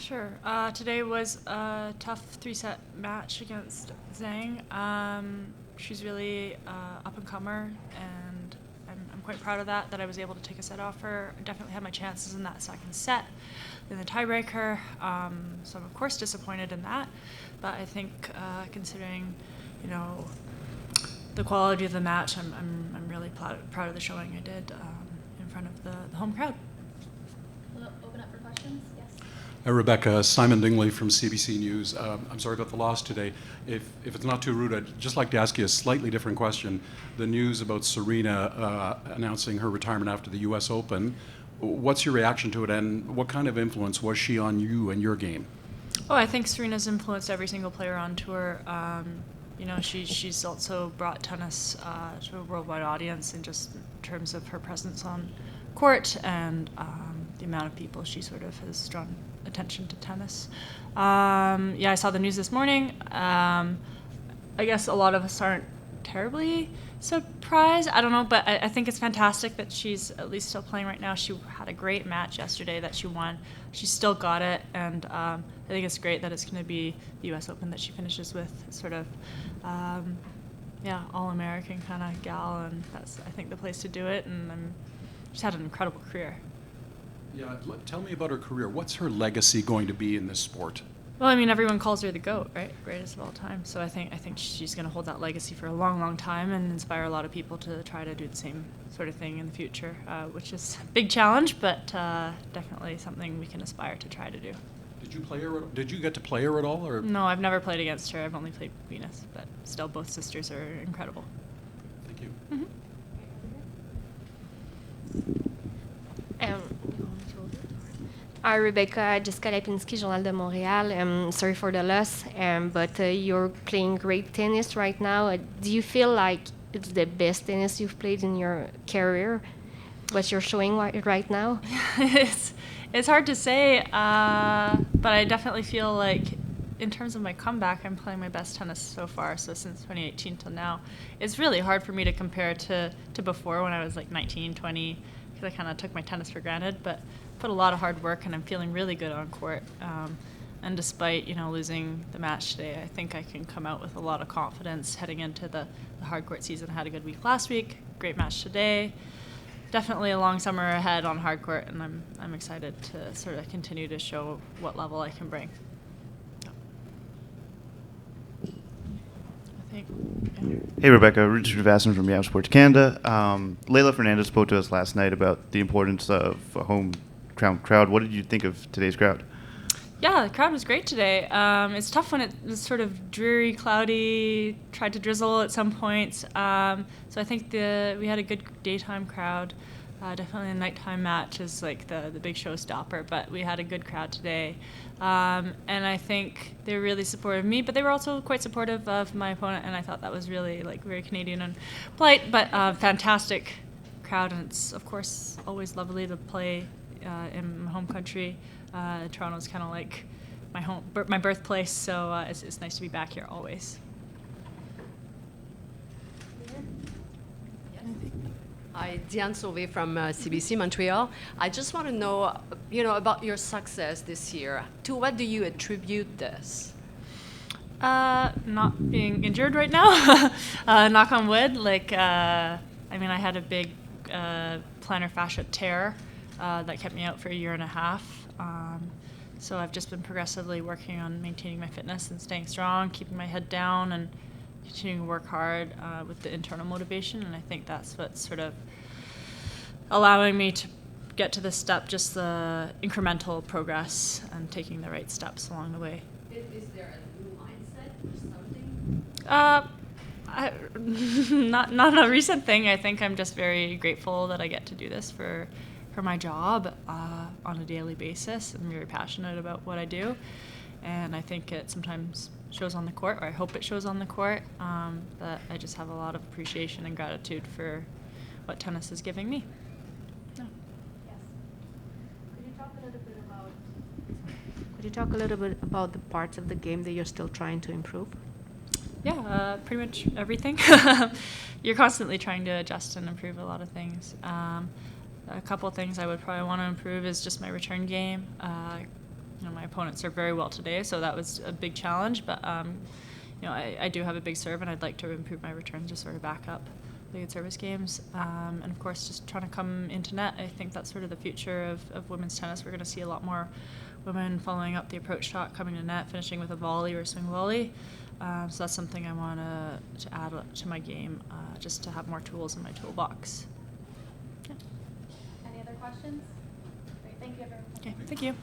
sure. Today was a tough three-set match against Zheng. She's really up-and-comer, and I'm quite proud of that I was able to take a set off her. I definitely had my chances in that second set in the tiebreaker, so I'm of course disappointed in that. But I think considering, the quality of the match, I'm really proud of the showing I did in front of the home crowd. We'll open up for questions. Yes. Hi, Rebecca. Simon Dingley from CBC News. I'm sorry about the loss today. If it's not too rude, I'd just like to ask you a slightly different question. The news about Serena announcing her retirement after the U.S. Open, what's your reaction to it, and what kind of influence was she on you and your game? Oh, I think Serena's influenced every single player on tour. She's also brought tennis to a worldwide audience in just terms of her presence on court and the amount of people she sort of has drawn attention to tennis. I saw the news this morning. I guess a lot of us aren't terribly surprised. I don't know, but I think it's fantastic that she's at least still playing right now. She had a great match yesterday that she won. She still got it, and I think it's great that it's going to be the U.S. Open that she finishes with. Sort of, all-American kind of gal, and that's, I think, the place to do it. And she's had an incredible career. Yeah, tell me about her career. What's her legacy going to be in this sport? Well, I mean, everyone calls her the GOAT, right? Greatest of all time. So I think she's going to hold that legacy for a long, long time and inspire a lot of people to try to do the same sort of thing in the future, which is a big challenge, but definitely something we can aspire to try to do. Did you play her? Did you get to play her at all? Or? No, I've never played against her. I've only played Venus, but still, both sisters are incredible. Thank you. Mm-hmm. Hi, Rebecca. Jessica Lapinski, Journal de Montréal. Sorry for the loss, but you're playing great tennis right now. Do you feel like it's the best tennis you've played in your career, what you're showing right now? It's hard to say, but I definitely feel like in terms of my comeback, I'm playing my best tennis so far, so since 2018 till now. It's really hard for me to compare to before when I was like 19, 20, because I kind of took my tennis for granted, but put a lot of hard work, and I'm feeling really good on court. And despite losing the match today, I think I can come out with a lot of confidence heading into the hard court season. I had a good week last week, great match today. Definitely a long summer ahead on hard court, and I'm excited to sort of continue to show what level I can bring. I think. Yeah. Hey Rebecca, Richard Vasson from Yahoo Sports Canada. Leylah Fernandez spoke to us last night about the importance of a home crowd. What did you think of today's crowd? Yeah, the crowd was great today. It's tough when it's sort of dreary, cloudy, tried to drizzle at some points. So I think we had a good daytime crowd. Definitely a nighttime match is like the big showstopper, but we had a good crowd today. And I think they were really supportive of me, but they were also quite supportive of my opponent, and I thought that was really very Canadian and polite, but fantastic crowd. And it's, of course, always lovely to play in my home country. Toronto's kind of like my birthplace, so it's nice to be back here always. Hi, Diane Sauvé from CBC Montreal. I just want to know, about your success this year. To what do you attribute this? Not being injured right now. Knock on wood. I had a big plantar fascia tear that kept me out for a year and a half. So I've just been progressively working on maintaining my fitness and staying strong, keeping my head down, and continuing to work hard with the internal motivation. And I think that's what's sort of allowing me to get to this step, just the incremental progress and taking the right steps along the way. Is there a new mindset or something? Not a recent thing. I think I'm just very grateful that I get to do this for my job on a daily basis. I'm very passionate about what I do, and I think it sometimes shows on the court, or I hope it shows on the court, that I just have a lot of appreciation and gratitude for what tennis is giving me. Yeah. Yes. Could you talk a little bit about the parts of the game that you're still trying to improve? Yeah, pretty much everything. You're constantly trying to adjust and improve a lot of things. A couple of things I would probably want to improve is just my return game. my opponent served very well today, so that was a big challenge. But I do have a big serve, and I'd like to improve my return to sort of back up the good service games. And of course, just trying to come into net. I think that's sort of the future of women's tennis. We're going to see a lot more women following up the approach shot, coming to net, finishing with a volley or a swing volley. So that's something I want to add to my game, just to have more tools in my toolbox. Yeah. Any other questions? Great, thank you, everyone. Okay, thank you.